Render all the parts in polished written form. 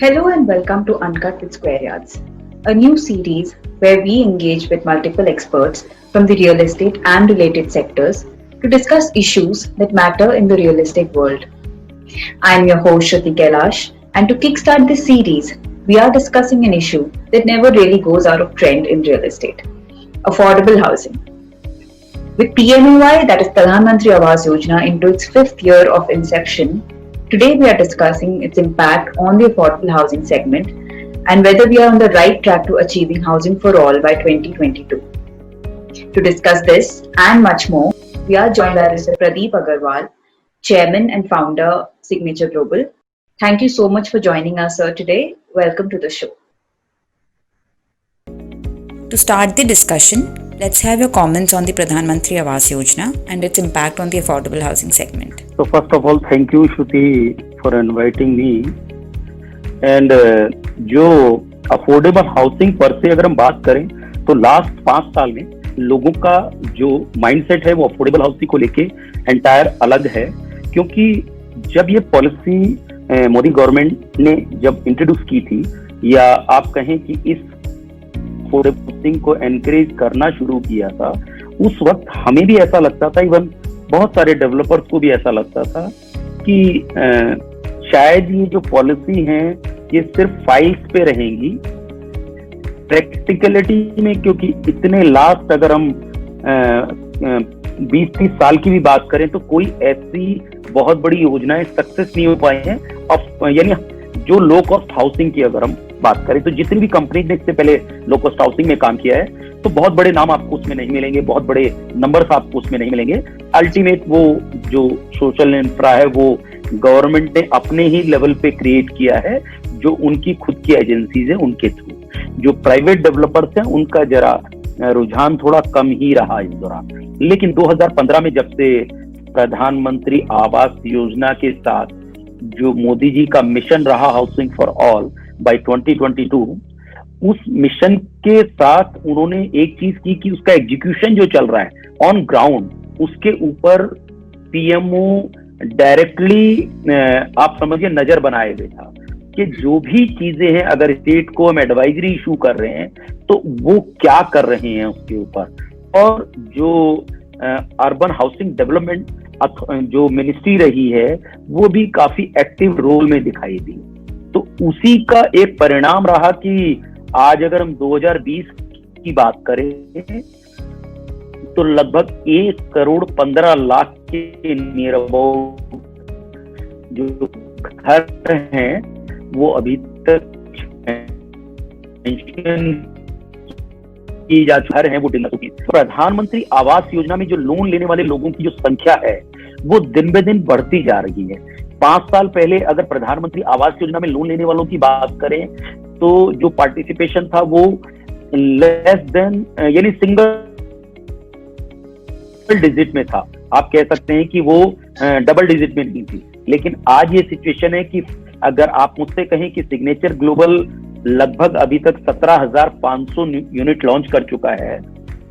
Hello and welcome to Uncut with Square Yards, a new series where we engage with multiple experts from the real estate and related sectors to discuss issues that matter in the real estate world. I am your host Shruti Kailash, and to kickstart this series, we are discussing an issue that never really goes out of trend in real estate: affordable housing. With PMAY, that is Pradhan Mantri Awas Yojana, into its fifth year of inception, today we are discussing its impact on the affordable housing segment and whether we are on the right track to achieving housing for all by 2022. To discuss this and much more, we are joined by Mr. Pradeep Agarwal, Chairman and Founder, Signature Global. Thank you so much for joining us, sir, today. Welcome to the show. To start the discussion, let's have your comments on the Pradhan Mantri Awas Yojana and its impact on the affordable housing segment. So first of all, thank you Shruti for inviting me. And जो affordable housing पर से अगर हम बात करें तो last 5 साल में लोगों का जो माइंडसेट है वो अफोर्डेबल हाउसिंग को लेके एंटायर अलग है, क्योंकि जब ये पॉलिसी मोदी गवर्नमेंट ने जब इंट्रोड्यूस की थी, या आप कहें कि इस अफोर्डेबल हाउसिंग को एनकरेज करना शुरू किया था, उस वक्त हमें भी ऐसा लगता था, इवन बहुत सारे डेवलपर्स को भी ऐसा लगता था कि शायद ये जो पॉलिसी है ये सिर्फ फाइल्स पे रहेंगी, प्रैक्टिकलिटी में, क्योंकि इतने लास्ट अगर हम 20-30 साल की भी बात करें तो कोई ऐसी बहुत बड़ी योजनाएं सक्सेस नहीं हो पाई हैं। यानी जो लो कॉस्ट हाउसिंग की अगर हम बात करें तो जितनी भी कंपनी ने इससे पहले लो कॉस्ट हाउसिंग में काम किया है तो बहुत बड़े नाम आपको उसमें नहीं मिलेंगे, बहुत बड़े नंबर्स आपको उसमें नहीं मिलेंगे। अल्टीमेट वो जो सोशल इंफ्रा है वो गवर्नमेंट ने अपने ही लेवल पे क्रिएट किया है, जो उनकी खुद की एजेंसीज है उनके थ्रू। जो प्राइवेट डेवलपर्स हैं उनका जरा रुझान थोड़ा कम ही रहा इस दौरान। लेकिन 2015 में जब से प्रधानमंत्री आवास योजना के साथ जो मोदी जी का मिशन रहा हाउसिंग फॉर ऑल बाय 2022, उस मिशन के साथ उन्होंने एक चीज की कि उसका एग्जीक्यूशन जो चल रहा है ऑन ग्राउंड, उसके ऊपर पीएमओ डायरेक्टली आप समझिए नजर बनाए हुए था कि जो भी चीजें हैं अगर स्टेट को हम एडवाइजरी इशू कर रहे हैं तो वो क्या कर रहे हैं उसके ऊपर। और जो अर्बन हाउसिंग डेवलपमेंट जो मिनिस्ट्री रही है वो भी काफी एक्टिव रोल में दिखाई दी। तो उसी का एक परिणाम रहा कि आज अगर हम 2020 की बात करें तो लगभग 1,15,00,000 के नियर अबाउट जो घर हैं वो अभी तक की जा घर हैं वो डिल चुकी। प्रधानमंत्री आवास योजना में जो लोन लेने वाले लोगों की जो संख्या है वो दिन ब दिन बढ़ती जा रही है। 5 साल पहले अगर प्रधानमंत्री आवास योजना में लोन लेने वालों की बात करें तो जो पार्टिसिपेशन था वो लेस देन यानी सिंगल डिजिट में था, आप कह सकते हैं कि वो डबल डिजिट में नहीं थी। लेकिन आज ये सिचुएशन है कि अगर आप मुझसे कहें कि सिग्नेचर ग्लोबल लगभग अभी तक 17,500 यूनिट लॉन्च कर चुका है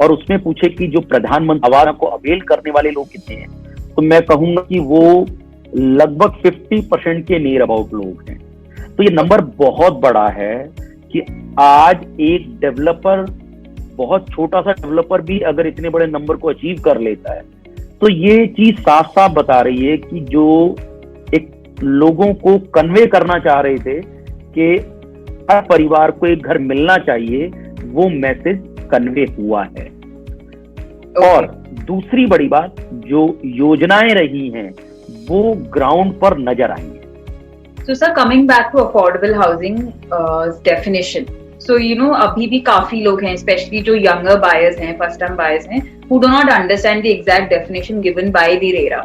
और उसमें पूछे कि जो प्रधानमंत्री आवास को अवेल करने वाले लोग कितने हैं, तो मैं कहूंगा कि वो लगभग 50% के नियर अबाउट लोग हैं। तो ये नंबर बहुत बड़ा है कि आज एक डेवलपर, बहुत छोटा सा डेवलपर भी अगर इतने बड़े नंबर को अचीव कर लेता है तो ये चीज साफ साफ बता रही है कि जो एक लोगों को कन्वे करना चाह रहे थे कि हर परिवार को एक घर मिलना चाहिए, वो मैसेज कन्वे हुआ है। और दूसरी बड़ी बात, जो योजनाएं रही हैं वो ग्राउंड पर नजर आई है। So sir, coming back to affordable housing definition. So अभी भी काफी लोग हैं, especially जो younger buyers हैं, first time buyers हैं, who do not understand the exact definition given by the RERA.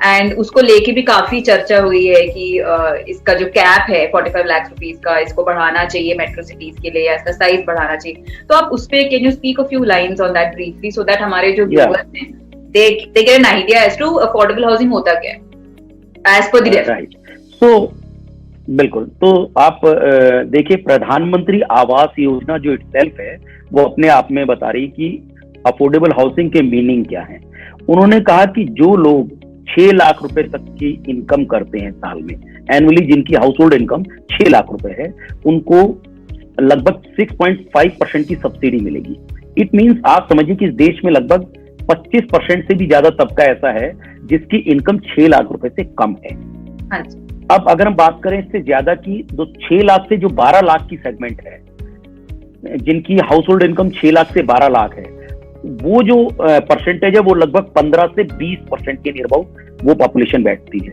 And उसको लेके भी काफी चर्चा हुई है कि इसका जो कैप है 45 लाख रुपीस का, इसको बढ़ाना चाहिए मेट्रो सिटीज के लिए, या इसका साइज बढ़ाना चाहिए। तो आप उस पे can you speak a few lines on that briefly so that हमारे जो व्यूअर्स हैं they get an idea as to affordable housing होता क्या है as per the definition. So बिल्कुल, तो आप देखिए प्रधानमंत्री आवास योजना जो इटसेल्फ है वो अपने आप में बता रही कि अफोर्डेबल हाउसिंग के मीनिंग क्या है। उन्होंने कहा कि जो लोग 6 लाख रुपए तक की इनकम करते हैं साल में, एनुअली जिनकी हाउस होल्ड इनकम 6 लाख रुपए है, उनको लगभग 6.5% की सब्सिडी मिलेगी। इट मींस आप समझिए कि इस देश में लगभग 25% से भी ज्यादा तबका ऐसा है जिसकी इनकम 6 लाख रुपए से कम है। हाँ। अब अगर हम बात करें इससे ज्यादा की, तो 6 लाख से जो 12 लाख की सेगमेंट है, जिनकी हाउस होल्ड इनकम 6 लाख से 12 लाख है, वो जो परसेंटेज है वो लगभग 15 से 20% के नियर अबाउट वो पॉपुलेशन बैठती है।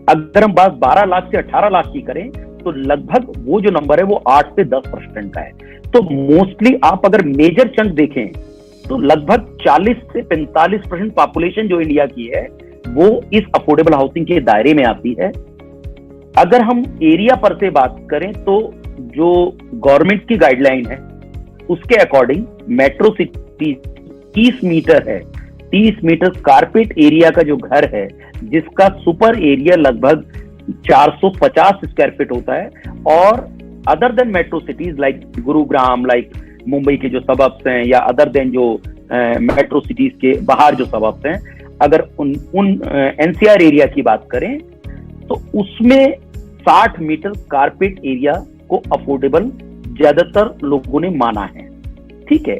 अगर हम बात 12 लाख से 18 लाख की करें तो लगभग वो जो नंबर है वो 8 से 10% का है। तो मोस्टली आप अगर मेजर चंक देखें तो लगभग 40 से 45% पॉपुलेशन जो इंडिया की है वो इस अफोर्डेबल हाउसिंग के दायरे में आती है। अगर हम एरिया पर से बात करें तो जो गवर्नमेंट की गाइडलाइन है उसके अकॉर्डिंग मेट्रो सिटी 30 मीटर है, 30 मीटर कारपेट एरिया का जो घर है जिसका सुपर एरिया लगभग 450 स्क्वायर फीट होता है, और other than metro cities like Gurugram, like Mumbai के जो सबब्स हैं, या अदर देन जो मेट्रो सिटीज के बाहर जो सबब्स हैं, अगर उन एनसीआर एरिया की बात करें तो उसमें 60 मीटर कारपेट एरिया को अफोर्डेबल ज्यादातर लोगों ने माना है। ठीक है,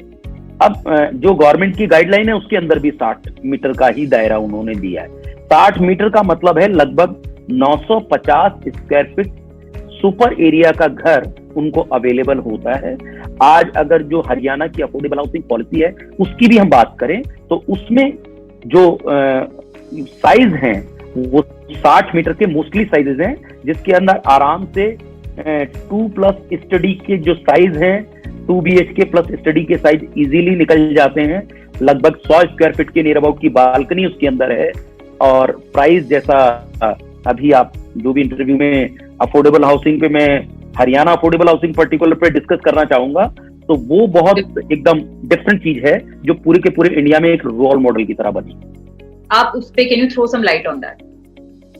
अब जो गवर्नमेंट की गाइडलाइन है उसके अंदर भी 60 मीटर का ही दायरा उन्होंने दिया है। 60 मीटर का मतलब है लगभग 950 स्क्वायर फीट सुपर एरिया का घर उनको अवेलेबल होता है। आज अगर जो हरियाणा की अफोर्डेबल हाउसिंग पॉलिसी है उसकी भी हम बात करें तो उसमें जो साइज हैं वो 60 मीटर के मोस्टली साइजेस हैं, जिसके अंदर आराम से 2+ स्टडी के जो साइज हैं, 2 BHK प्लस स्टडी के साइज इजीली निकल जाते हैं। लगभग 100 स्क्वायर फीट के नियर अबाउट की बालकनी उसके अंदर है, और प्राइस जैसा अभी आप जो भी इंटरव्यू में अफोर्डेबल हाउसिंग पे मैं हरियाणा अफोर्डेबल हाउसिंग पर्टिकुलर पे डिस्कस करना चाहूंगा, तो वो बहुत एकदम डिफरेंट चीज है जो पूरे के पूरे इंडिया में एक रोल मॉडल की तरह बनी। आप उस पे can you throw some light on that?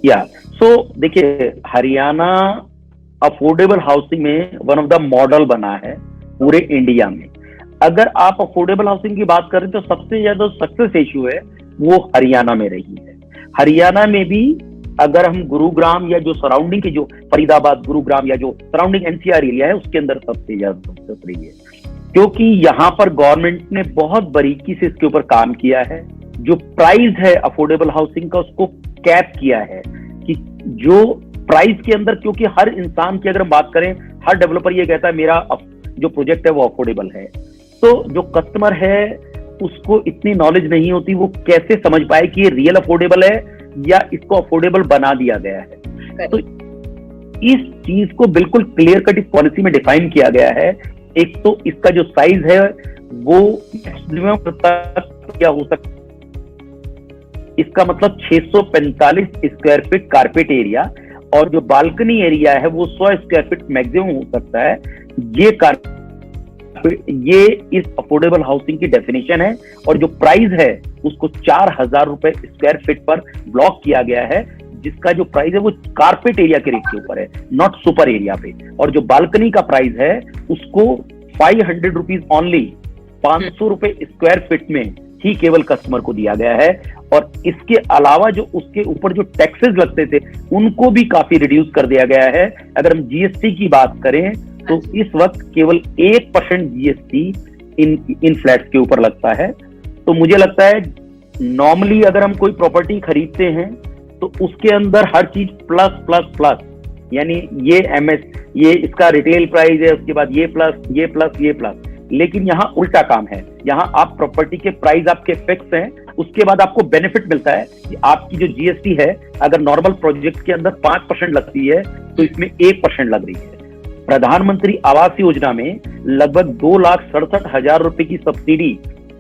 या सो देखिए, हरियाणा अफोर्डेबल हाउसिंग में वन ऑफ द मॉडल बना है पूरे इंडिया में। अगर आप अफोर्डेबल हाउसिंग की बात करें तो सबसे ज्यादा सक्सेस इश्यू है वो हरियाणा में रही है। हरियाणा में भी अगर हम गुरुग्राम या जो सराउंडिंग के जो फरीदाबाद, गुरुग्राम या जो सराउंडिंग एनसीआर एरिया है उसके अंदर सबसे ज्यादा सक्सेस रही है, क्योंकि यहाँ पर गवर्नमेंट ने बहुत बारीकी से इसके ऊपर काम किया है। जो प्राइस है अफोर्डेबल हाउसिंग का उसको कैप किया है कि जो प्राइस के अंदर, क्योंकि हर इंसान की अगर हम बात करें, हर डेवलपर ये कहता है मेरा जो प्रोजेक्ट है वो अफोर्डेबल है, तो जो कस्टमर है उसको इतनी नॉलेज नहीं होती वो कैसे समझ पाए कि ये रियल अफोर्डेबल है या इसको अफोर्डेबल बना दिया गया है। तो इस चीज को बिल्कुल क्लियर कट इस पॉलिसी में डिफाइन किया गया है। एक तो इसका जो साइज है वो मैक्सिमम क्या हो सकता, इसका मतलब 645 स्क्वायर फीट कारपेट एरिया, और जो बालकनी एरिया है वो 100 स्क्वायर फीट मैक्सिमम हो सकता है। ये इस अफोर्डेबल हाउसिंग की डेफिनेशन है, और जो प्राइस है उसको 4000 रुपए स्क्वायर फीट पर ब्लॉक किया गया है, जिसका जो प्राइस है वो कारपेट एरिया के रेट के ऊपर है, नॉट सुपर एरिया पे। और जो बालकनी का प्राइस है उसको 500 रुपीज ओनली, 500 रुपए स्क्वायर फीट में ही केवल कस्टमर को दिया गया है। और इसके अलावा जो उसके ऊपर जो टैक्सेस लगते थे उनको भी काफी रिड्यूस कर दिया गया है। अगर हम जीएसटी की बात करें तो इस वक्त केवल 1% जीएसटी इन फ्लैट्स के ऊपर लगता है। तो मुझे लगता है नॉर्मली अगर हम कोई प्रॉपर्टी खरीदते हैं तो उसके अंदर हर चीज प्लस प्लस प्लस, यानी ये इसका रिटेल प्राइस है, उसके बाद ये प्लस ये प्लस ये प्लस। लेकिन यहाँ उल्टा काम है, यहाँ आप प्रॉपर्टी के प्राइस आपके फिक्स हैं, उसके बाद आपको बेनिफिट मिलता है कि आपकी जो जीएसटी है अगर नॉर्मल प्रोजेक्ट के अंदर 5% लगती है तो इसमें 1% लग रही है। प्रधानमंत्री आवास योजना में लगभग 2,67,000 रुपए की सब्सिडी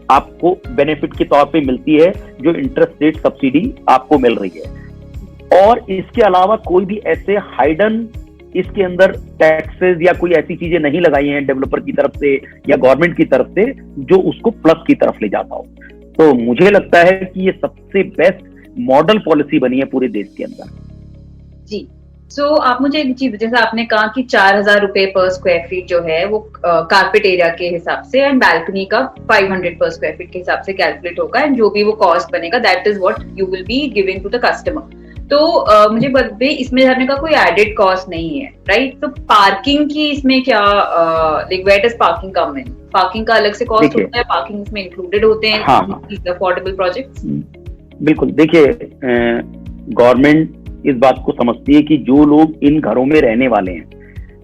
आपको बेनिफिट के तौर पे मिलती है, जो इंटरेस्ट रेट सब्सिडी आपको मिल रही है। और इसके अलावा कोई भी ऐसे हाइडन इसके अंदर टैक्सेस या कोई ऐसी चीजें नहीं लगाई हैं डेवलपर की तरफ से या गवर्नमेंट की तरफ से जो उसको प्लस की तरफ ले जाता हो। तो मुझे लगता है कि ये सबसे बेस्ट मॉडल पॉलिसी बनी है पूरे देश के अंदर। जी, सो आप मुझे एक चीज, जैसे आपने कहा कि 4,000 रुपए पर स्क्वायर फीट जो है वो कारपेट एरिया के हिसाब से एंड बैल्कनी का 500 पर स्क्वायर फीट के हिसाब से कैलकुलेट होगा, एंड जो भी वो कॉस्ट बनेगा that is what you will be giving to the customer. तो मुझे बता, इसमें धरने का कोई एडेड कॉस्ट नहीं है, राइट? तो पार्किंग की इसमें क्या, like where does parking come in? Parking का अलग से कॉस्ट होता है, पार्किंग इसमें इंक्लूडेड होते हैं अफोर्डेबल प्रोजेक्ट्स? बिल्कुल, देखिए गवर्नमेंट इस बात को समझती है कि जो लोग इन घरों में रहने वाले हैं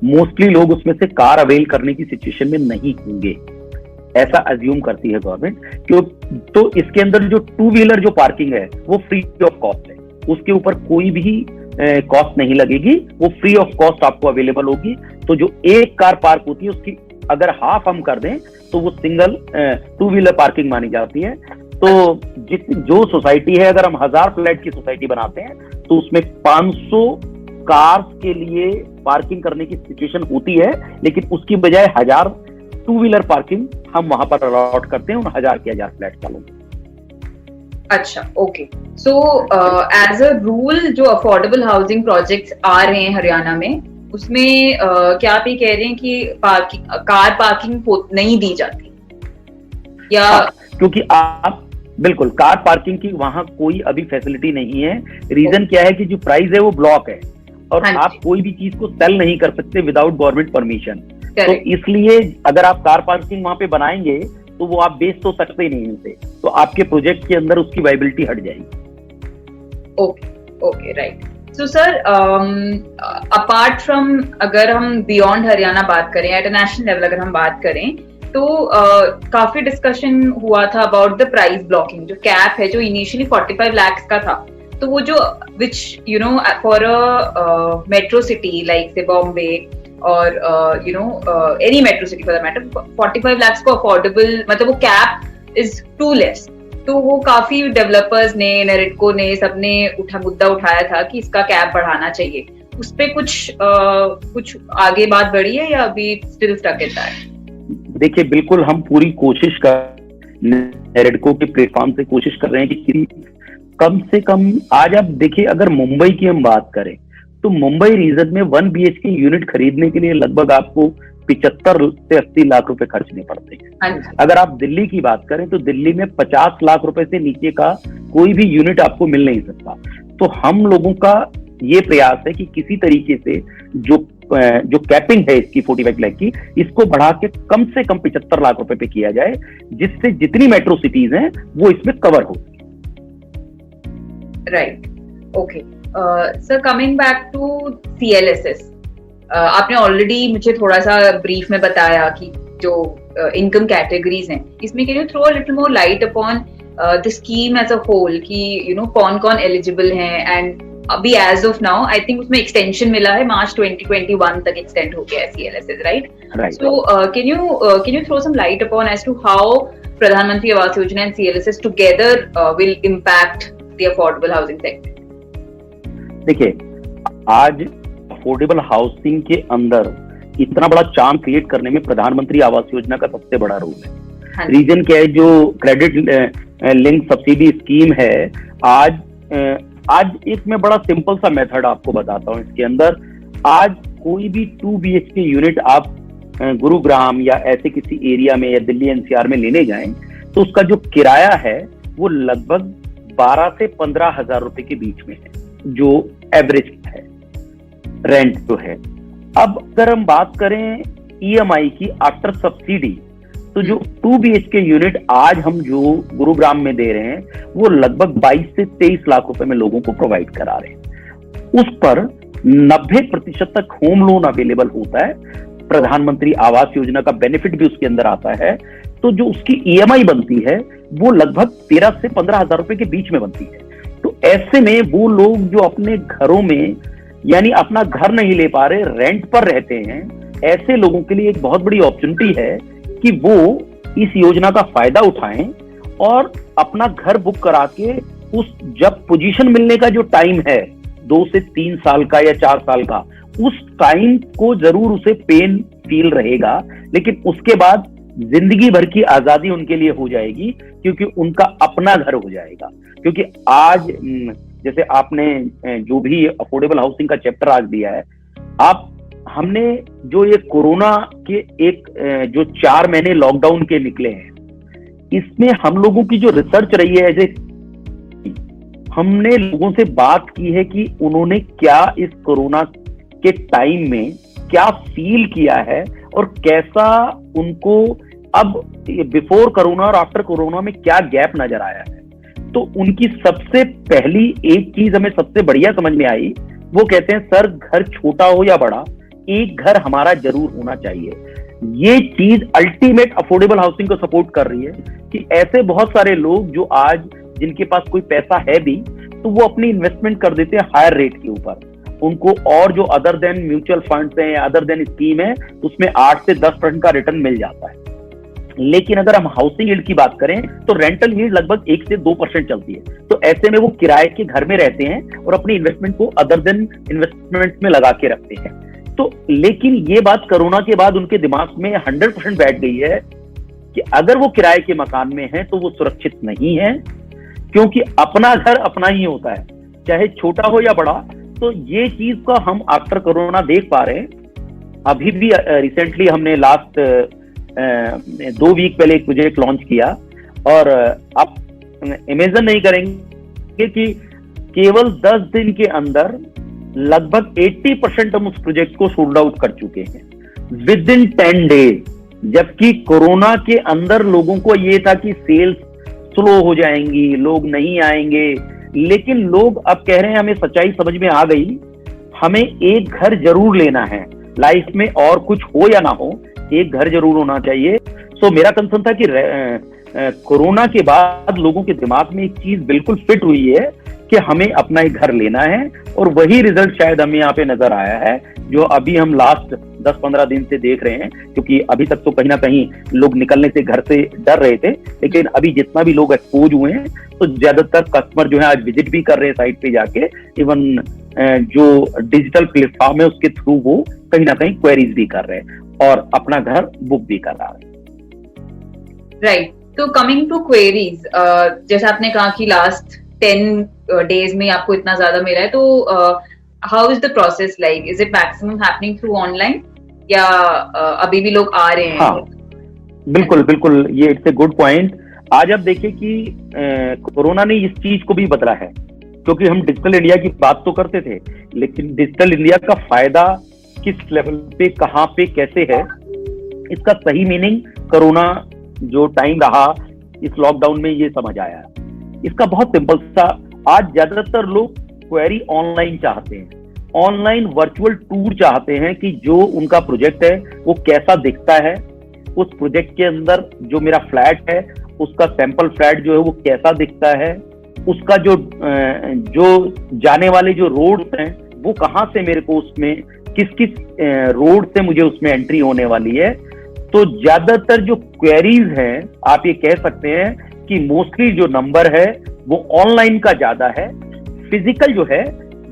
मोस्टली लोग उसमें से कार अवेल करने की सिचुएशन में नहीं होंगे, ऐसा अज्यूम करती है गवर्नमेंट। क्यों? तो इसके अंदर जो टू व्हीलर जो पार्किंग है वो फ्री ऑफ कॉस्ट है, उसके ऊपर कोई भी कॉस्ट नहीं लगेगी, वो फ्री ऑफ कॉस्ट आपको अवेलेबल होगी। तो जो एक कार पार्क होती है उसकी अगर हाफ हम कर दें तो वो सिंगल टू व्हीलर पार्किंग मानी जाती है। तो जो सोसाइटी है, अगर हम 1000 फ्लैट की सोसाइटी बनाते हैं तो उसमें 500 कार्स के लिए पार्किंग करने की सिचुएशन होती है, लेकिन उसकी बजाय 1000 टू व्हीलर पार्किंग हम वहां पर अलॉट करते हैं उन 1000 के 1000 फ्लैट वालों को। अच्छा, okay. So as a rule जो अफोर्डेबल हाउसिंग प्रोजेक्ट्स आ रहे हैं हरियाणा में, उसमें क्या आप ये कह रहे हैं कि कार पार्किंग नहीं दी जाती या? क्योंकि आप बिल्कुल कार पार्किंग की वहां कोई अभी फैसिलिटी नहीं है। रीजन क्या है कि जो प्राइस है वो ब्लॉक है और आप कोई भी चीज को सेल नहीं कर सकते विदाउट गवर्नमेंट परमिशन। तो इसलिए अगर आप कार पार्किंग वहां पे बनाएंगे तो वो आप बेच तो सकते ही नहीं उनसे, तो आपके प्रोजेक्ट के अंदर उसकी वायबिलिटी हट जाएगी। Okay, right. So sir, apart from, अगर हम बियॉन्ड हरियाणा बात करें, एट अ नेशनल लेवल अगर हम बात करें, तो काफी डिस्कशन हुआ था अबाउट द प्राइस ब्लॉकिंग। जो कैप है जो इनिशियली 45 lakhs का था, तो वो जो which you know for a metro city like से बॉम्बे और you know any metro city for that matter, 45 lakhs को अफोर्डेबल, मतलब वो कैप इज टू लेस। तो वो काफी डेवलपर्स ने, नेरेटको ने, सबने मुद्दा उठाया था कि इसका कैप बढ़ाना चाहिए। उस पे कुछ आगे बात बढ़ी है या अभी स्टिल स्टक इन दैट? देखिए, बिल्कुल हम पूरी कोशिश नेरेटको के प्लेटफॉर्म से कोशिश कर रहे हैं कि कम से कम, आज आप देखिए अगर मुंबई की हम बात करें तो मुंबई रीजन में 1 BHK यूनिट खरीदने के लिए लगभग आपको 75 से 80 लाख रुपए खर्चने पड़ते हैं। अगर आप दिल्ली की बात करें तो दिल्ली में 50 लाख रुपए से नीचे का कोई भी यूनिट आपको मिल नहीं सकता। तो हम लोगों का ये प्रयास है कि किसी तरीके से जो कैपिंग है इसकी 45 लाख की, इसको बढ़ा के कम से कम 75 लाख रुपए पे किया जाए, जिससे जितनी मेट्रो सिटीज हैं वो इसमें कवर हो। Right, okay. Sir, coming back to CLSS, आपने ऑलरेडी मुझे थोड़ा सा ब्रीफ में बताया कि जो इनकम कैटेगरीज हैं, इसमें can you throw a little more light upon the scheme as a whole कि यू नो कौन कौन एलिजिबल हैं? एंड अभी as of now I think उसमें एक्सटेंशन मिला है, मार्च 2021 तक एक्सटेंड हो गया है CLSS, right? So can you throw some light upon as to how Pradhan Mantri Awas Yojana and CLSS together will impact the affordable housing sector? देखिए, आज अफोर्डेबल हाउसिंग के अंदर इतना बड़ा चार्म क्रिएट करने में प्रधानमंत्री आवास योजना का सबसे बड़ा रोल है। रीजन क्या है? जो क्रेडिट लिंक सब्सिडी स्कीम है, आज एक मैं बड़ा सिंपल सा मेथड आपको बताता हूं। इसके अंदर आज कोई भी 2 BHK यूनिट आप गुरुग्राम या ऐसे किसी एरिया में या दिल्ली NCR में लेने जाएं तो उसका जो किराया है वो लगभग 12 से 15 हजार रुपए के बीच में है, जो एवरेज है रेंट जो है। अब अगर हम बात करें EMI की आफ्टर सब्सिडी, तो जो 2 BHK यूनिट आज हम जो गुरुग्राम में दे रहे हैं वो लगभग 22 से 23 लाख रुपए में लोगों को प्रोवाइड करा रहे हैं। उस पर 90% तक होम लोन अवेलेबल होता है। प्रधानमंत्री आवास योजना का बेनिफिट भी उसके अंदर आता है। तो जो उसकी EMI बनती है वो लगभग 13 से 15 हजार रुपए के बीच में बनती है। तो ऐसे में वो लोग जो अपने घरों में, यानी अपना घर नहीं ले पा रहे, रेंट पर रहते हैं, ऐसे लोगों के लिए एक बहुत बड़ी अपॉर्चुनिटी है कि वो इस योजना का फायदा उठाएं और अपना घर बुक करा के उस जब पोजीशन मिलने का जो टाइम है 2 से 3 साल का या 4 साल का, उस टाइम को जरूर उसे पेन फील रहेगा, लेकिन उसके बाद जिंदगी भर की आजादी उनके लिए हो जाएगी, क्योंकि उनका अपना घर हो जाएगा। क्योंकि आज जैसे आपने जो भी अफोर्डेबल हाउसिंग का चैप्टर आज दिया है, हमने जो ये कोरोना के जो 4 महीने लॉकडाउन के निकले हैं, इसमें हम लोगों की जो रिसर्च रही है, ऐसे हमने लोगों से बात की है कि उन्होंने क्या इस कोरोना के टाइम में क्या फील किया है और कैसा उनको अब बिफोर कोरोना और आफ्टर कोरोना में क्या गैप नजर आया है। तो उनकी सबसे पहली एक चीज हमें सबसे बढ़िया समझ में आई, वो कहते हैं सर घर छोटा हो या बड़ा, एक घर हमारा जरूर होना चाहिए। ये चीज अल्टीमेट अफोर्डेबल हाउसिंग को सपोर्ट कर रही है कि ऐसे बहुत सारे लोग जो आज जिनके पास कोई पैसा है भी, तो वो अपनी इन्वेस्टमेंट कर देते हैं हायर रेट के ऊपर। उनको और जो अदर देन म्यूचुअल फंड्स हैं या अदर देन स्कीम है, उसमें 8 से 10% का रिटर्न मिल जाता है। लेकिन अगर हम हाउसिंग यील्ड की बात करें तो रेंटल यील्ड लगभग 1 से 2% चलती है। तो ऐसे में वो किराए के घर में रहते हैं और अपनी इन्वेस्टमेंट को अदर देन इन्वेस्टमेंट में लगा के रखते हैं। तो लेकिन ये बात कोरोना के बाद उनके दिमाग में 100% बैठ गई है कि अगर वो किराए के मकान में है तो वो सुरक्षित नहीं है, क्योंकि अपना घर अपना ही होता है, चाहे छोटा हो या बड़ा। तो ये चीज का हम आफ्टर कोरोना देख पा रहे हैं। अभी भी रिसेंटली हमने लास्ट 2 वीक पहले एक प्रोजेक्ट लॉन्च किया, और आप इमेजिन नहीं करेंगे कि केवल 10 दिन के अंदर लगभग 80% हम उस प्रोजेक्ट को सोल्ड आउट कर चुके हैं विद इन 10 डेज। जबकि कोरोना के अंदर लोगों को ये था कि सेल्स स्लो हो जाएंगी, लोग नहीं आएंगे, लेकिन लोग अब कह रहे हैं हमें सच्चाई समझ में आ गई, हमें एक घर जरूर लेना है लाइफ में, और कुछ हो या ना हो एक घर जरूर होना चाहिए। सो मेरा कंसर्न था कि कोरोना के बाद लोगों के दिमाग में एक चीज बिल्कुल फिट हुई है कि हमें अपना एक घर लेना है, और वही रिजल्ट शायद हमें यहाँ पे नजर आया है जो अभी हम लास्ट 10-15 दिन से देख रहे हैं। क्योंकि अभी तक तो कहीं ना कहीं लोग निकलने से घर से डर रहे थे, लेकिन अभी जितना भी लोग एक्सपोज हुए हैं तो ज्यादातर कस्टमर जो है आज विजिट भी कर रहे हैं साइट पे जाके, इवन जो डिजिटल प्लेटफॉर्म है उसके थ्रू वो कहीं ना कहीं क्वेरीज भी कर रहे हैं और अपना घर बुक भी कर रहा है। राइट, तो कमिंग टू क्वेरीज, जैसे आपने कहा कि लास्ट 10 डेज में आपको इतना ज्यादा मिला है, तो how is the process like? Is it maximum happening through online या अभी भी लोग आ रहे हैं? हाँ, बिल्कुल बिल्कुल, ये इट्स ए गुड पॉइंट। आज आप देखिए कि कोरोना ने इस चीज को भी बदला है, क्योंकि हम डिजिटल इंडिया की बात तो करते थे, लेकिन डिजिटल इंडिया का फायदा किस लेवल पे, कहाँ पे, कैसे है, इसका सही मीनिंग कोरोना जो टाइम रहा इस लॉकडाउन में ये समझ आया। इसका बहुत सिंपल सा, आज ज्यादातर लोग क्वेरी ऑनलाइन चाहते हैं, ऑनलाइन वर्चुअल टूर चाहते हैं कि जो उनका प्रोजेक्ट है वो कैसा दिखता है, उस प्रोजेक्ट के अंदर जो मेरा फ्लैट है उसका सैंपल फ्लैट जो है वो कैसा दिखता है, उसका जो जाने वाले जो रोड्स हैं वो कहाँ से मेरे को उसमें किस किस रोड से मुझे उसमें एंट्री होने वाली है। तो ज्यादातर जो क्वेरीज हैं, आप ये कह सकते हैं कि मोस्टली जो नंबर है वो ऑनलाइन का ज्यादा है। फिजिकल जो है,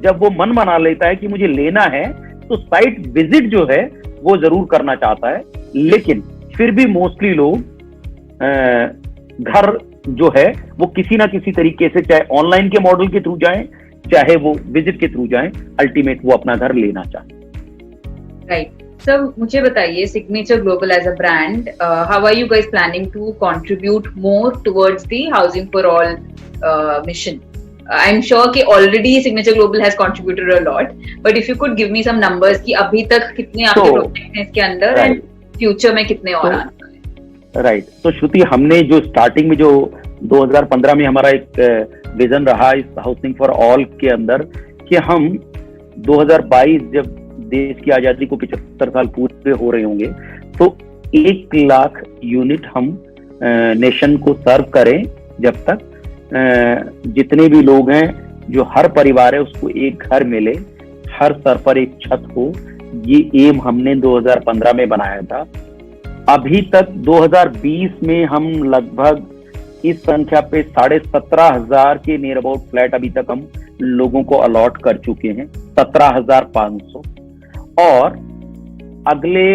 जब वो मन बना लेता है कि मुझे लेना है तो साइट विजिट जो है वो जरूर करना चाहता है, लेकिन फिर भी मोस्टली लोग घर जो है वो किसी ना किसी तरीके से, चाहे ऑनलाइन के मॉडल के थ्रू जाएं, चाहे वो विजिट के थ्रू जाएं, अल्टीमेट वो अपना घर लेना चाहते हैं। राइट, सर मुझे बताइए, signature global as a brand, how are you guys planning to contribute more towards the housing for all mission? I'm sure कि already Signature Global has contributed a lot, but if you could give me some numbers कि अभी तक कितने आपके project हैं इसके अंदर, and future में कितने और आने? राइट, तो श्रुति, हमने जो स्टार्टिंग में जो 2015 में हमारा एक विजन रहा इस हाउसिंग फॉर ऑल के अंदर कि हम 2022 जब देश की आजादी को 75 साल पूरे हो रहे होंगे तो 1 लाख यूनिट हम नेशन को सर्व करें, जब तक जितने भी लोग हैं, जो हर परिवार है उसको एक घर मिले, हर सर पर एक छत हो। ये एम हमने 2015 में बनाया था। अभी तक 2020 में हम लगभग इस संख्या पे 17,500 के नियर अबाउट फ्लैट अभी तक हम लोगों को अलॉट कर चुके हैं, 17,500। और अगले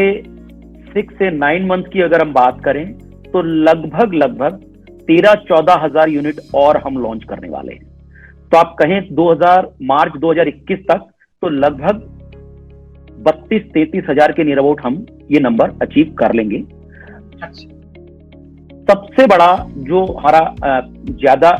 6 से 9 मंथ की अगर हम बात करें तो लगभग 13-14 हजार यूनिट और हम लॉन्च करने वाले हैं। तो आप कहें मार्च 2021 तक तो लगभग 32-33 हजार के नियर अबाउट हम ये नंबर अचीव कर लेंगे। सबसे बड़ा जो हमारा ज्यादा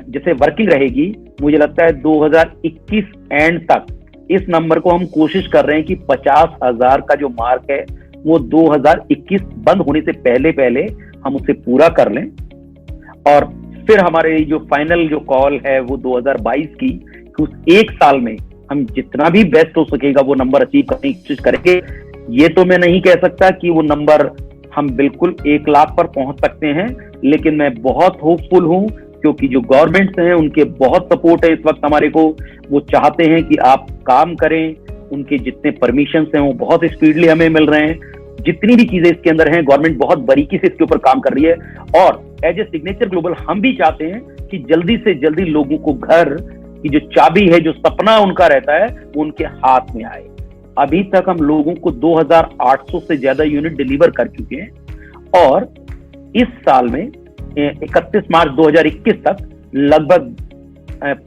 जैसे वर्किंग रहेगी, मुझे लगता है 2021 एंड तक इस नंबर को हम कोशिश कर रहे हैं कि 50,000 का जो मार्क है वो 2021 बंद होने से पहले पहले हम उसे पूरा कर लें। और फिर हमारे जो फाइनल जो कॉल है वो 2022 की, कि उस एक साल में हम जितना भी बेस्ट हो सकेगा वो नंबर अचीव करने की कोशिश करेंगे। ये तो मैं नहीं कह सकता कि वो नंबर हम बिल्कुल 1 लाख पर पहुंच सकते हैं, लेकिन मैं बहुत होपफुल हूं क्योंकि जो गवर्नमेंट्स हैं उनके बहुत सपोर्ट है इस वक्त हमारे को। वो चाहते हैं कि आप काम करें, उनके जितने परमिशंस हैं वो बहुत स्पीडली हमें मिल रहे हैं। जितनी भी चीजें इसके अंदर हैं गवर्नमेंट बहुत बारीकी से इसके ऊपर काम कर रही है। और एज ए सिग्नेचर ग्लोबल हम भी चाहते हैं कि जल्दी से जल्दी लोगों को घर की जो चाबी है, जो सपना उनका रहता है, वो उनके हाथ में आए। अभी तक हम लोगों को 2800 से ज्यादा यूनिट डिलीवर कर चुके हैं और इस साल में 31 मार्च 2021 तक लगभग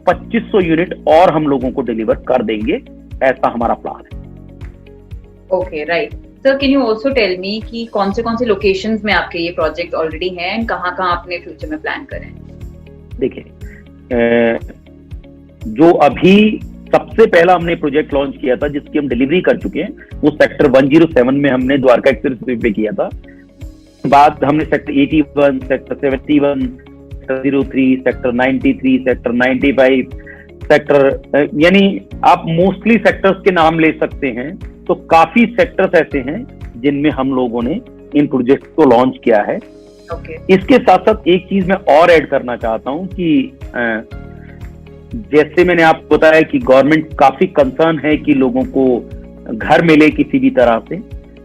2500 यूनिट और हम लोगों को डिलीवर कर देंगे, ऐसा हमारा प्लान है। Okay, right sir, can you also tell me कि कौन से लोकेशंस में आपके ये प्रोजेक्ट ऑलरेडी हैं एंड कहाँ अपने फ्यूचर में प्लान करें? देखिए, जो अभी सबसे पहला हमने प्रोजेक्ट लॉन्च किया था जिसकी हम डिलीवरी कर चुके हैं वो सेक्टर 107 में हमने द्वारका एक्सप्रेस पे किया था। बाद हमने sector 81, sector 71, sector 03, sector 93, sector 95 sector, यानी आप मोस्टली सेक्टर्स के नाम ले सकते हैं। तो काफी सेक्टर्स ऐसे हैं जिनमें हम लोगों ने इन प्रोजेक्ट को लॉन्च किया है। इसके साथ साथ एक चीज मैं और ऐड करना चाहता हूं कि जैसे मैंने आपको बताया कि गवर्नमेंट काफी कंसर्न है कि लोगों को घर मिले किसी भी तरह से,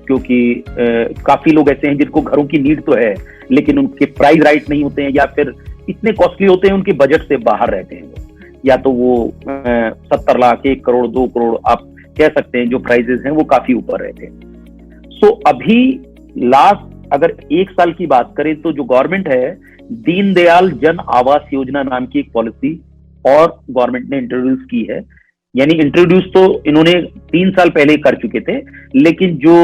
क्योंकि काफी लोग ऐसे हैं जिनको घरों की नीड तो है लेकिन उनके प्राइस राइट नहीं होते हैं या फिर इतने कॉस्टली होते हैं, उनके बजट से बाहर रहते हैं वो, या तो वो 70 लाख, 1 करोड़, 2 करोड़ आप कह सकते हैं, जो प्राइजेस हैं वो काफी ऊपर रहते हैं। सो अभी लास्ट अगर 1 साल की बात करें तो जो गवर्नमेंट है, दीनदयाल जन आवास योजना नाम की एक पॉलिसी और गवर्नमेंट ने इंट्रोड्यूस की है। यानी इंट्रोड्यूस तो इन्होंने 3 साल पहले कर चुके थे, लेकिन जो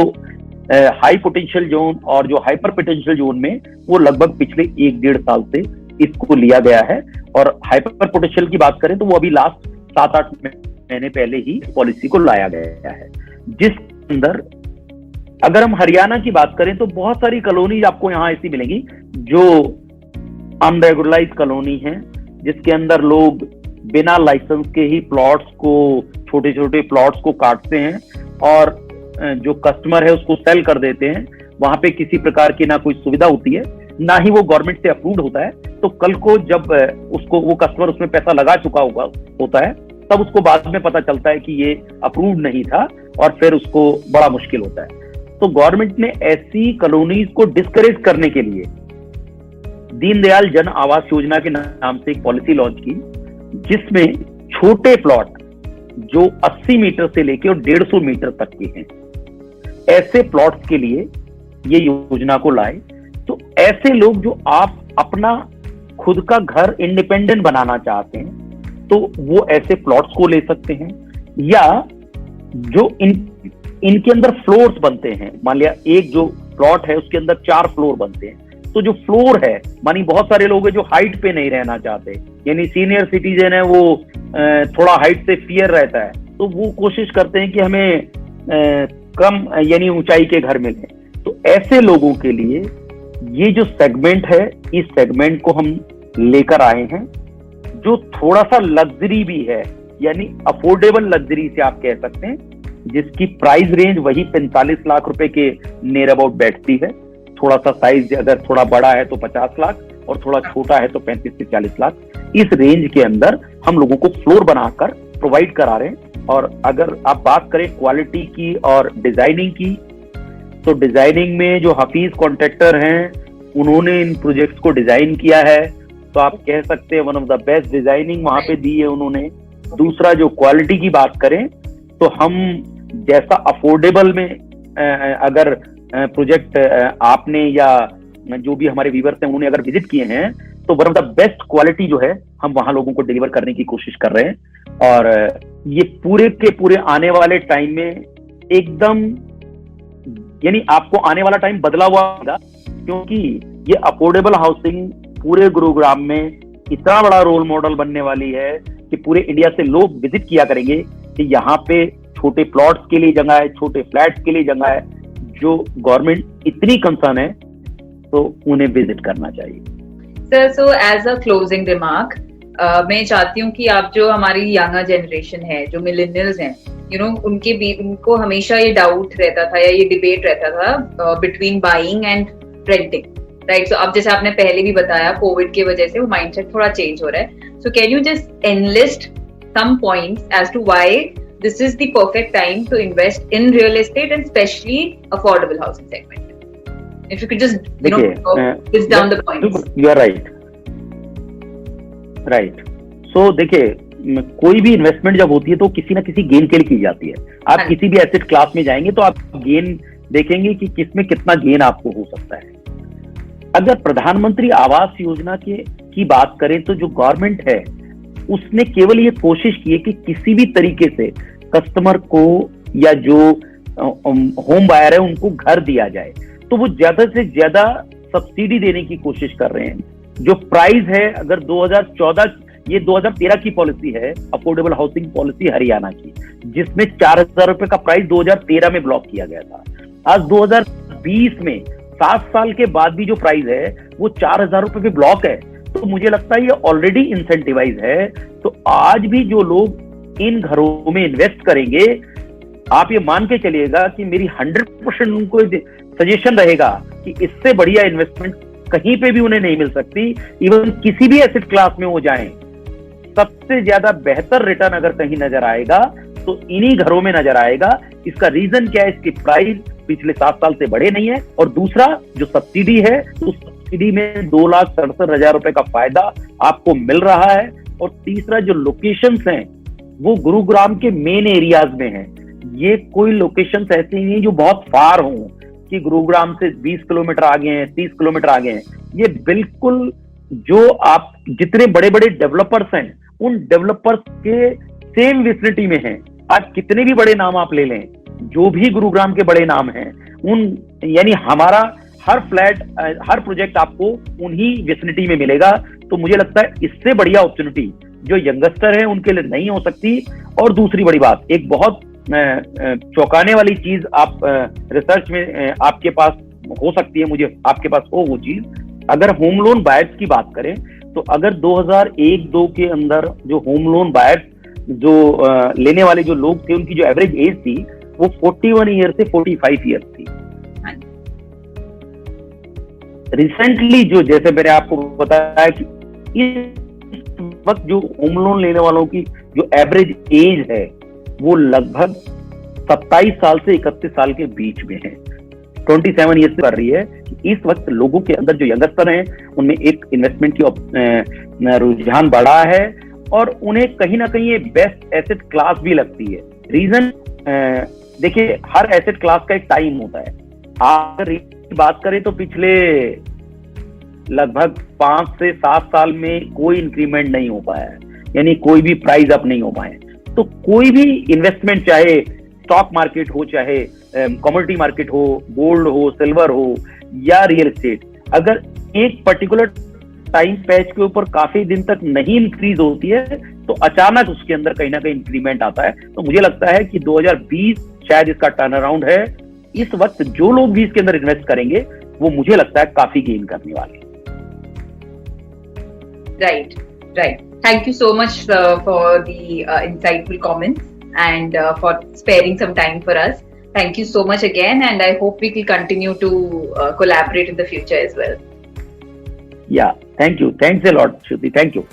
हाई पोटेंशियल जोन और जो हाइपर पोटेंशियल जोन में वो लगभग पिछले 1-1.5 साल से इसको लिया गया है। और हाइपर पोटेंशियल की बात करें तो वो अभी लास्ट 7-8 महीने पहले ही पॉलिसी को लाया गया है, जिस अंदर अगर हम हरियाणा की बात करें तो बहुत सारी कॉलोनी आपको यहाँ ऐसी मिलेंगी जो अनरेगुलराइज कॉलोनी है, जिसके अंदर लोग बिना लाइसेंस के ही प्लॉट्स को, छोटे छोटे प्लॉट्स को काटते हैं और जो कस्टमर है उसको सेल कर देते हैं। वहां पे किसी प्रकार की ना कोई सुविधा होती है, ना ही वो गवर्नमेंट से अप्रूव्ड होता है। तो कल को जब उसको वो कस्टमर उसमें पैसा लगा चुका होता है, तब उसको बाद में पता चलता है कि ये अप्रूव्ड नहीं था और फिर उसको बड़ा मुश्किल होता है। तो गवर्नमेंट ने ऐसी कॉलोनीज को डिस्करेज करने के लिए दीनदयाल जन आवास योजना के नाम से एक पॉलिसी लॉन्च की, जिसमें छोटे प्लॉट जो 80 मीटर से लेकर और 150 मीटर तक के हैं, ऐसे प्लॉट्स के लिए ये योजना को लाए। तो ऐसे लोग जो आप अपना खुद का घर इंडिपेंडेंट बनाना चाहते हैं तो वो ऐसे प्लॉट्स को ले सकते हैं, या जो इनके अंदर फ्लोर्स बनते हैं। मान लिया एक जो प्लॉट है उसके अंदर 4 फ्लोर बनते हैं, तो जो फ्लोर है, मानी बहुत सारे लोग हैं जो हाइट पे नहीं रहना चाहते, यानी सीनियर सिटीजन है वो थोड़ा हाइट से फियर रहता है, तो वो कोशिश करते हैं कि हमें कम यानी ऊंचाई के घर मिले। तो ऐसे लोगों के लिए ये जो सेगमेंट है, इस सेगमेंट को हम लेकर आए हैं, जो थोड़ा सा लग्जरी भी है, यानी अफोर्डेबल लग्जरी से आप कह सकते हैं, जिसकी प्राइस रेंज वही 45 लाख रुपए के नियर अबाउट बैठती है। थोड़ा सा साइज अगर थोड़ा बड़ा है तो 50 लाख और थोड़ा छोटा है तो 35 से 40 लाख, इस रेंज के अंदर हम लोगों को फ्लोर बनाकर प्रोवाइड करा रहे हैं। और अगर आप बात करें क्वालिटी की और डिजाइनिंग की, तो डिजाइनिंग में जो हफीज कॉन्ट्रैक्टर हैं उन्होंने इन प्रोजेक्ट्स को डिजाइन किया है, तो आप कह सकते हैं one of the best designing वहां पे दी है उन्होंने। दूसरा, जो क्वालिटी की बात करें तो हम जैसा अफोर्डेबल में अगर प्रोजेक्ट आपने या जो भी हमारे व्यूअर्स हैं उन्होंने अगर विजिट किए हैं, तो one of the best quality जो है हम वहां लोगों को डिलीवर करने की कोशिश कर रहे हैं। और ये पूरे के पूरे आने वाले टाइम में एकदम यानी आपको आने वाला टाइम बदला हुआ होगा, क्योंकि ये अफोर्डेबल हाउसिंग पूरे गुरुग्राम में इतना बड़ा रोल मॉडल बनने वाली है कि पूरे इंडिया से लोग विजिट किया करेंगे कि यहाँ पे छोटे प्लॉट्स के लिए जगह है, छोटे फ्लैट्स के लिए जगह है, जो गवर्नमेंट इतनी कंसर्न है तो उन्हें विजिट करना चाहिए। Sir, so as a closing remark, मैं चाहती हूँ कि आप जो हमारी यंगर जनरेशन है, जो मिलेनियल्स हैं, उनको हमेशा ये डाउट रहता था या ये डिबेट रहता था between buying and renting, right? So अब जैसे आपने पहले भी बताया, कोविड की वजह से वो माइंडसेट थोड़ा चेंज हो रहा है। So can you just enlist some points as to why this is the perfect time to invest in real estate and especially affordable housing segment? If you could just list down the points. You are right. So देखिए, कोई भी investment जब होती है तो किसी ना किसी गेन के लिए की जाती है। आप किसी भी एसेट क्लास में जाएंगे तो आप गेन देखेंगे कि किसमें कितना गेन आपको हो सकता है। अगर प्रधानमंत्री आवास योजना की बात करें तो जो गवर्नमेंट है उसने केवल ये कोशिश की है कि किसी भी तरीके से कस्टमर को या जो होम बायर है उनको घर दिया जाए, तो वो ज्यादा से ज्यादा सब्सिडी देने की कोशिश कर रहे हैं। जो प्राइस है, अगर 2014 ये 2013 की पॉलिसी है, अफोर्डेबल हाउसिंग पॉलिसी हरियाणा की, जिसमें 4,000 रुपए का प्राइस 2013 में ब्लॉक किया गया था। आज 2020 में 7 साल के बाद भी जो प्राइस है वो 4,000 रुपए पे ब्लॉक है, तो मुझे लगता है ये ऑलरेडी इंसेंटिवाइज है। तो आज भी जो लोग इन घरों में इन्वेस्ट करेंगे, आप ये मान के चलिएगा कि मेरी 100% उनको सजेशन रहेगा कि इससे बढ़िया इन्वेस्टमेंट कहीं पे भी उन्हें नहीं मिल सकती। इवन किसी भी एसेट क्लास में वो जाएं, सबसे ज्यादा बेहतर रिटर्न अगर कहीं नजर आएगा तो इन्हीं घरों में नजर आएगा। इसका रीजन क्या है? इसकी प्राइस पिछले 7 साल से बढ़े नहीं है, और दूसरा जो सब्सिडी है, तो सब्सिडी में 2,67,000 रुपए का फायदा आपको मिल रहा है। और तीसरा जो लोकेशंस हैं वो गुरुग्राम के मेन एरियाज में हैं। ये कोई लोकेशंस ऐसी नहीं जो बहुत फार हों कि गुरुग्राम से 20 किलोमीटर आगे हैं, 30 किलोमीटर आगे हैं। ये बिल्कुल जो आप जितने बड़े बड़े डेवलपर्स हैं उन डेवलपर्स के सेम विसिनिटी में हैं। आज कितने भी बड़े नाम आप ले लें, जो भी गुरुग्राम के बड़े नाम हैं, यानी हमारा हर फ्लैट, हर प्रोजेक्ट आपको उन्हीं विसिनिटी में मिलेगा। तो मुझे लगता है इससे बढ़िया अपॉर्चुनिटी जो यंगस्टर है उनके लिए नहीं हो सकती। और दूसरी बड़ी बात, एक बहुत चौंकाने वाली चीज आप रिसर्च में आपके पास हो सकती है, मुझे आपके पास हो वो चीज, अगर होम लोन बायर्स की बात करें तो अगर 2001-2 के अंदर जो होम लोन बायर्स जो लेने वाले जो लोग थे, उनकी जो एवरेज एज थी वो 41 ईयर से 45 ईयर थी। रिसेंटली जो, जैसे मैंने आपको बताया कि इस वक्त जो होम लोन लेने वालों की जो एवरेज एज है वो लगभग 27 साल से 31 साल के बीच में है, 27 ईयर से कर रही है। इस वक्त लोगों के अंदर जो यंगस्टर हैं उनमें एक इन्वेस्टमेंट की रुझान बढ़ा है और उन्हें कहीं ना कहीं ये बेस्ट एसेट क्लास भी लगती है। रीजन देखिए, हर एसेट क्लास का एक टाइम होता है। अगर बात करें तो पिछले लगभग 5 से 7 साल में कोई इंक्रीमेंट नहीं हो पाया है, यानी कोई भी प्राइस अप नहीं हो पाए। तो कोई भी इन्वेस्टमेंट, चाहे स्टॉक मार्केट हो, चाहे कमोडिटी मार्केट हो, गोल्ड हो, सिल्वर हो या रियल एस्टेट, अगर एक पर्टिकुलर टाइम पैच के ऊपर काफी दिन तक नहीं इंक्रीज होती है तो अचानक उसके अंदर कहीं ना कहीं इंक्रीमेंट आता है। तो मुझे लगता है कि 2020 शायद इसका टर्न अराउंड है। इस वक्त जो लोग भी इसके अंदर इन्वेस्ट करेंगे वो मुझे लगता है काफी गेन करने वाले। Right. Thank you so much for the insightful comments and for sparing some time for us. Thank you so much again, and I hope we will continue to collaborate in the future as well. Yeah, thank you. Thanks a lot, Shruti. Thank you.